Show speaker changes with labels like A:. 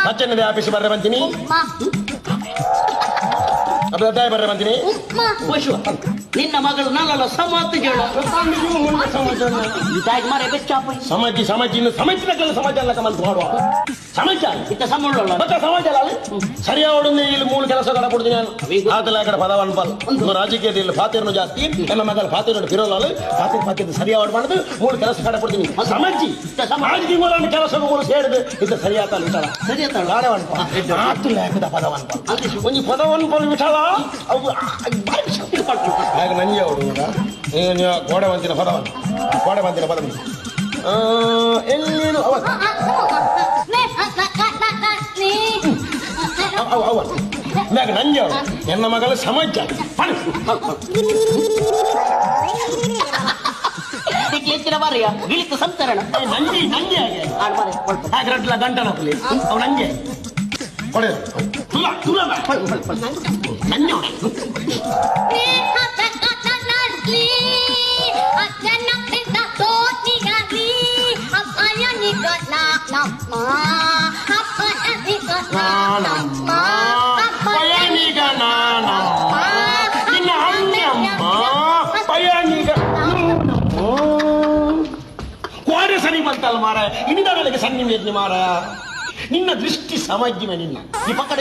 A: ಬಚ್ಚನ್ನ ವ್ಯಾಪಿಸಿ ಬರ್ರೆ ಬಂತೀನಿ ಅದಾಯ ಬರ್ರೆ ಬಂತೀನಿ
B: ನಿನ್ನ ಮಗಳು ನಲ್ಲ ಸಮಾತಿ ಹೇಳ ಮಾರೆ ಬೆಚ್ಚಾಪ
A: ಸಮಾಜಿ ಸಮಾಜಿನ ಸಮಾಜ ಅಲ್ಲ ಕಮಲ್ ಮಾಡುವ ಸಮಾಜ
B: ಇತ್ತ ಸಮಾಜ
A: ಮತ್ತೆ ಸಮಾಜ ಅಲ್ಲ ಸರಿಯಾದ ಇಲ್ಲಿ ಮೂಲ ಕೆಲಸ ಕಡ ಕೊಡ್ತೀನಿ ನಾನು ಆತಲ ಕಡೆ ಪದ ಅನ್ಪಲ್ ರಾಜಕೀಯದಲ್ಲಿ ಫಾತಿರ್ನು ಜಾಸ್ತಿ ನನ್ನ ಮಗಲ್ ಫಾತಿರ್ ಫಿರೋಲ್ ಫಾತಿರ್ ಸರಿಯಾದ ಮಾಡುದು ಮೂಲ ಕೆಲಸ ಕಡ ಕೊಡ್ತೀನಿ ಸಮಾಜಿ ಸಮಾಜಿ ಮೂಲ ಕೆಲಸ ಮೂಲ ಸೇರಿದು ಇದು ಸರಿಯಾದ ಸರಿಯಾದ ಆತು ಲೇಖದ ಪದವನ್ಪಲ್ ಒಂದು ಪದವನ್ಪಲ್ ವಿಠಲ ಅವು ಹಾಗೆ ನಂಗೆ ಅವಳು ಗೋಡೆ ಬಂತಿನ ಪದವನ್ನು ಗೋಡೆ ಬಂತಿನ ಪದ ಎಲ್ಲಿನು ಮ್ಯಾಗ ನಂಗೆ ಅವಳು ನನ್ನ ಮಗಳ ಸಮಾಜ
B: ಬರ್ರಿಯ ಗಿಳಿತ ಸಂತರಣ
A: ನಂಗೆ ನಂಗೆ ಹಾಗೆ ರಡ್ಲ ಗಂಟನ ಅವ್ ನಂಗೆ ಹೊಡೆ ತುಲ ತುಲ ನಂಗೆ ಕೋಡೆ ಸರಿ ಬಂತಲ್ಲ ಮಾರ ಇನ್ನಿದ ನನಗೆ ಸನ್ನಿವೇದನೆ ಮಾರ ನಿನ್ನ ದೃಷ್ಟಿ ಸಮಾಜ್ಯ ನಿನ್ನ ಈ ಪಕ್ಕದ